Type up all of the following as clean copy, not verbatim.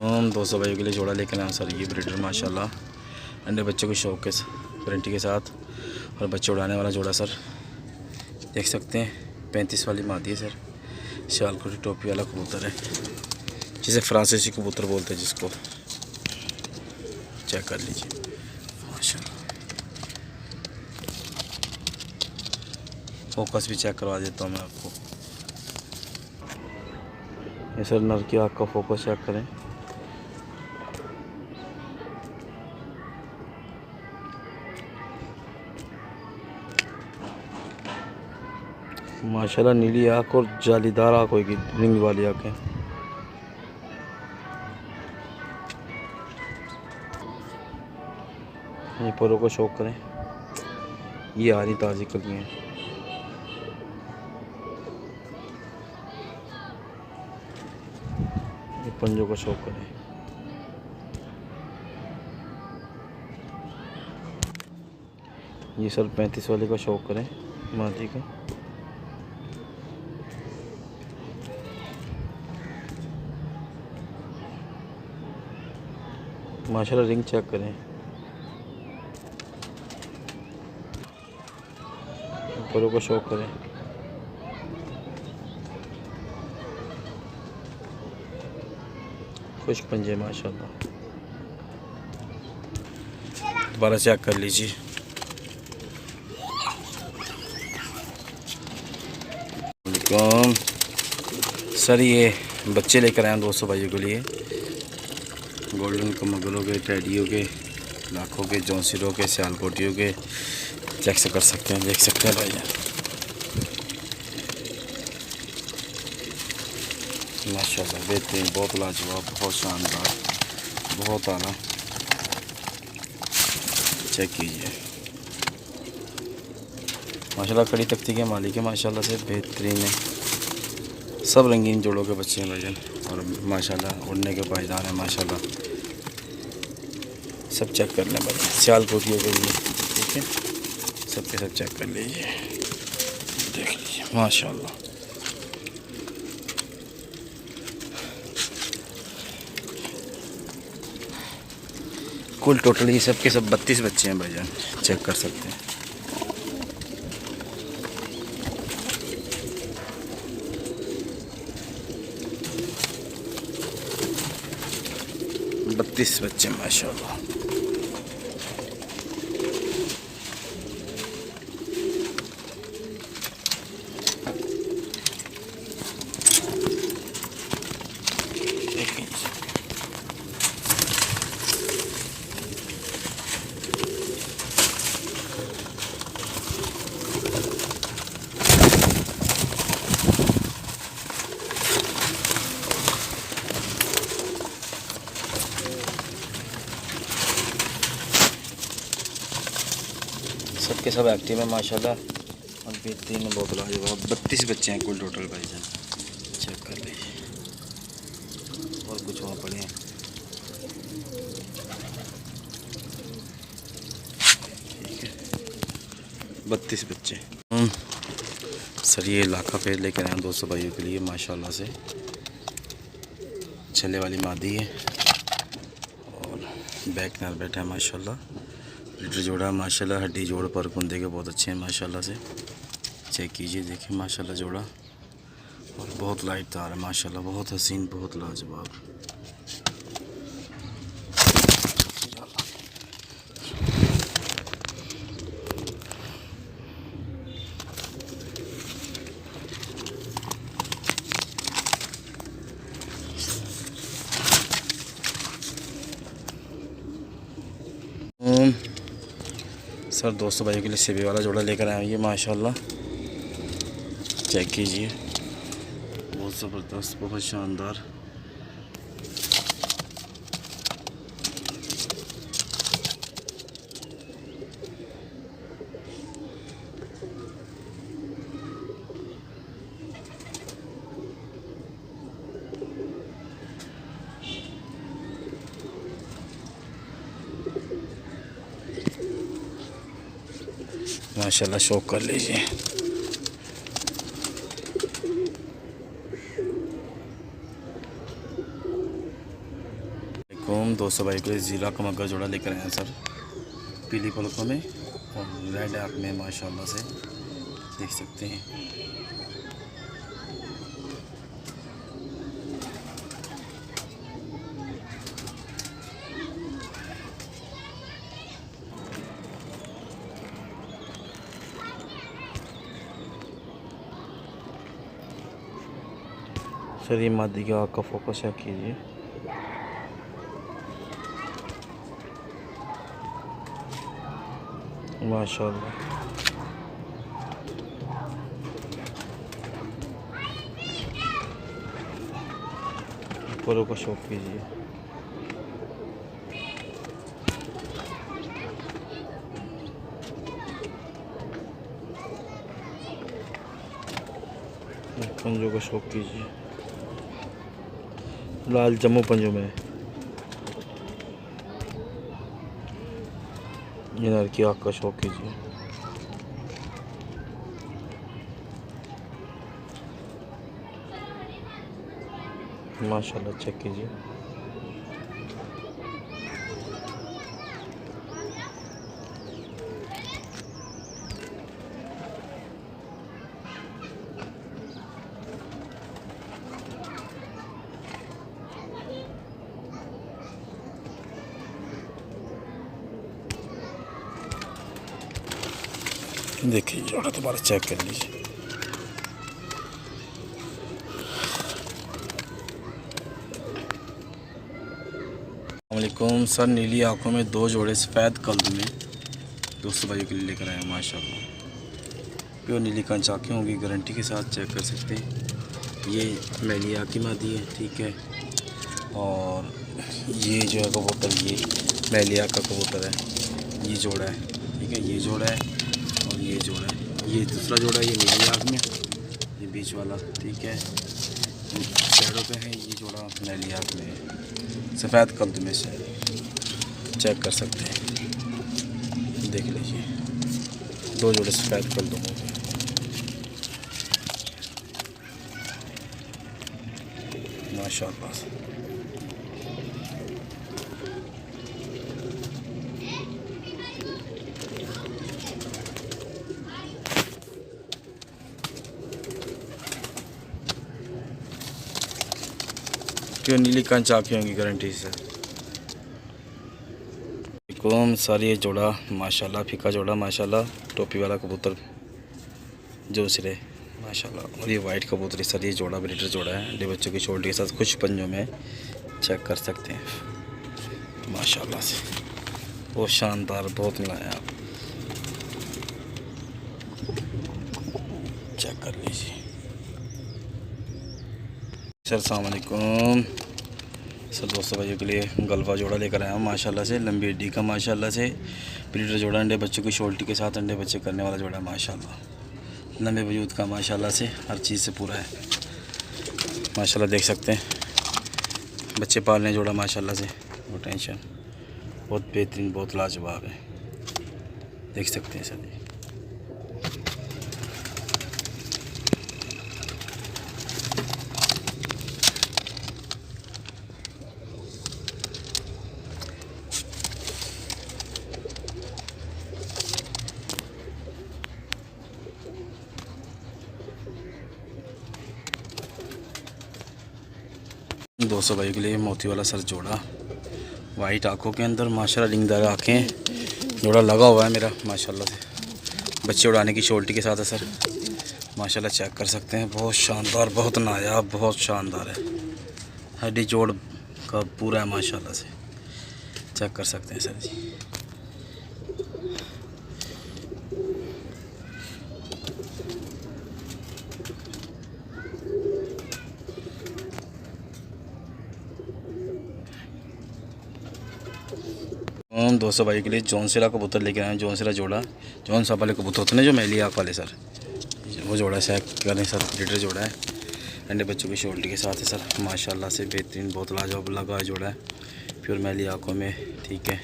हम 200 भाइयों के लिए जोड़ा लेकर आए सर। ये ब्रीडर माशाल्लाह अंडे बच्चों के शौक के वारंटी के साथ और बच्चे उड़ाने वाला जोड़ा सर। देख सकते हैं 35 वाली मादी है सर। शालकोटी टोपी वाला कबूतर है, जिसे फ्रांसीसी कबूतर बोलते हैं जिसको। चेक कर लीजिए माशाल्लाह। फोकस भी चेक करवा देता हूँ मैं आपको। ये सर नर की आँख का फोकस चेक करें। माशाल्लाह नीली आँख और जालीदार आँख होगी, रिंग वाली आँखें। ये परों को शौक करें। ये आ रही ताज़ी कलियाँ हैं। ये पंजों को शौक करें। ये सर 35 वाले का शौक करें मादी का। माशाल्लाह रिंग चेक करें। परों को शौक करें। खुश पंजे माशाल्लाह। दोबारा चेक कर लीजिए। सर ये बच्चे लेकर आए 200 भाइयों के लिए। गोल्डन कमगलों के, टेडियों के, लाखों के, जौनसिरों के, सियालकोटियों के। चेक से कर सकते हैं, देख सकते हैं भाई। माशाल्लाह बेहतरीन, बहुत लाजवाब, बहुत शानदार, बहुत आला। चेक कीजिए माशाल्लाह। कड़ी तख्ती के मालिक है माशाल्लाह से, बेहतरीन है। सब रंगीन जोड़ों के बच्चे हैं भाईजान और माशाल्लाह उड़ने के पायदान है माशाल्लाह। सब चेक कर लें भाई, सियालकोटियों के लिए, ठीक है। सबके सब चेक कर लीजिए, देख लीजिए माशाल्लाह। कुल टोटल ये सब के सब 32 बच्चे हैं भाईजान, चेक कर सकते हैं। बत्तीस बच्चे माशाल्लाह। सबके सब एक्टिव है माशाल्लाह और बेहतरीन बहुत लाजवाब। 32 बच्चे हैं कुल टोटल भाईजान, चेक कर लीजिए। और कुछ वहाँ पड़े हैं, ठीक है। 32 बच्चे। सर ये लाखा पेड़ लेकर आए 200 भाइयों के लिए माशाल्लाह से। छले वाली मादी है और बैक नर बैठा है माशाल्लाह। लीटर जोड़ा माशाल्लाह, हड्डी जोड़ पर कुंदे के बहुत अच्छे हैं माशाल्लाह से। चेक कीजिए, देखिए माशाल्लाह जोड़ा और बहुत लाइट तार है माशाल्लाह, बहुत हसीन, बहुत लाजवाब। सर 200 भाइयों के लिए सेबी वाला जोड़ा लेकर आए हैं माशाल्लाह। चेक कीजिए, बहुत ज़बरदस्त, बहुत शानदार। माशाल्लाह शौक कर लीजिए। अस्सलामुअलैकुम दोस्तों, भाई को ज़ीरा का मग्गा जोड़ा लेकर आए हैं सर, पीली पलकों में और रेड ऐप में माशाल्लाह से देख सकते हैं। सर ये मादी का आँख का फोकस चेक कीजिए। माशाल्लाह ऊपर का शौक कीजिए। पंजों का शौक कीजिए। लाल जम्मू पंजों में ये नर की आँख का शौक कीजिए। माशाल्लाह चेक कीजिए। देखिए जोड़ा दोबारा चेक कर लीजिए। वालेकुम सर, नीली आंखों में 2 जोड़े सफ़ेद कल्ब में दोस्तों भाइयों के लिए लेकर आए हैं माशाल्लाह। प्योर नीली कांच आँखें होंगी, गारंटी के साथ चेक कर सकते हैं। ये मैली आँख की मादी है, ठीक है। और ये जो है कबूतर, ये मैली आँख का कबूतर है, ये जोड़ा है, ठीक है। ये जोड़ा है और ये जोड़ा है, ये दूसरा जोड़ा है, ये नीली आँख में, ये बीच वाला, ठीक है। शहरों पे है, ये जोड़ा मैली आँख में है, सफ़ेद कल्ब में से चेक कर सकते हैं। देख लीजिए 2 जोड़े सफ़ेद कल्ब हो गए। माशाल्लाह क्यों नीली कांच आँखें होंगी गारंटी से। कौन सारी ये जोड़ा माशाल्लाह, फीका जोड़ा माशाल्लाह, टोपी वाला कबूतर जो सिरे माशाल्लाह। और ये वाइट कबूतरी सर, ये जोड़ा ब्रीडर जोड़ा है, अंडे बच्चों की छोटी के साथ कुछ पंजों में चेक कर सकते हैं माशाल्लाह से। बहुत शानदार, बहुत नायाब, चेक कर लीजिए सर। अस्सलाम वालेकुम सर, दोस्तों भाइयों के लिए गलवा जोड़ा लेकर आया हूँ माशाल्लाह से, लंबी हड्डी का माशाल्लाह से ब्रीडर जोड़ा, अंडे बच्चों की शोल्टी के साथ अंडे बच्चे करने वाला जोड़ा माशाल्लाह। लंबे वजूद का माशाल्लाह से, हर चीज़ से पूरा है माशाल्लाह। देख सकते हैं बच्चे पालने जोड़ा माशाल्लाह से, वो टेंशन, बहुत बेहतरीन, बहुत लाजवाब है, देख सकते हैं सर जी। दोस्तों भाई के लिए मोती वाला सर जोड़ा, वाइट आँखों के अंदर माशाल्लाह, रिंगदार आँखें, जोड़ा लगा हुआ है मेरा माशाल्लाह से, बच्चे उड़ाने की शोल्टी के साथ है सर माशाल्लाह। चेक कर सकते हैं, बहुत शानदार, बहुत नायाब, बहुत शानदार है, हड्डी जोड़ का पूरा है माशाल्लाह से, चेक कर सकते हैं सर जी। दोस्तों भाई के लिए जौनसिरा कबूतर लेके आए हैं, जौनसिरा जोड़ा, जौन सा वाले कबूतर होते हैं जो मैली आँख वाले सर, वो जोड़ा चेक करें सर, ब्रीडर जोड़ा है, अंडे बच्चों की शोल्टी के साथ है सर माशाल्लाह से, बेहतरीन, बहुत लाजवाब लगा जोड़ा है, प्योर मैली आँखों में, ठीक है।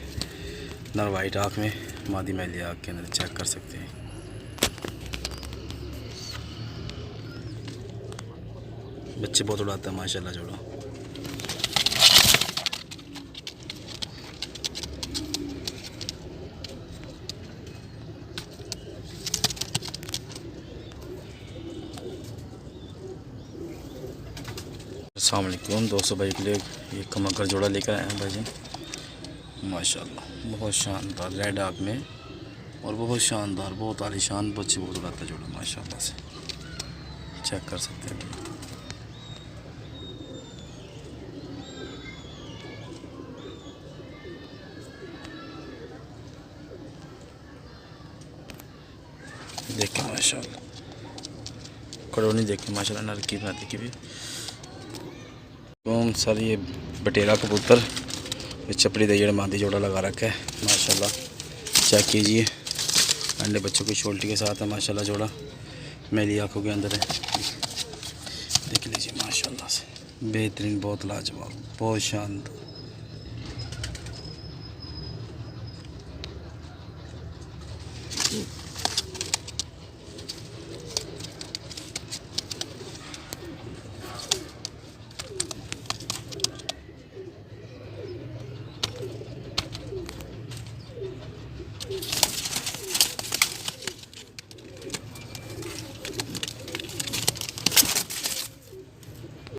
नर वाइट आँख में, मादी मैली आँख के अंदर, चेक कर सकते हैं। बच्चे बहुत उड़ाता है माशाल्लाह जोड़ा। अस्सलाम वालेकुम दोस्तों, भाई के लिए ये कमकर जोड़ा लेकर आए हैं भाईजान। माशाल्लाह बहुत शानदार रेड आग में और बहुत शानदार, बहुत आलीशान, बच्चे बहुत उड़ाता जोड़ा माशाल्लाह से। चेक कर सकते हैं देखें माशाल्लाह, कड़ोनी देखें माशाल्लाह, नरकी ना देखी भी। तो सर ये बटेरा कबूतर, ये चपड़ी दही मादी जोड़ा लगा रखा है माशाल्लाह। चेक कीजिए, अंडे बच्चों की शोल्टी के साथ है माशाल्लाह। जोड़ा मेरी आँखों के अंदर है, देख लीजिए माशाल्लाह से। बेहतरीन, बहुत लाजवाब, बहुत शानदार।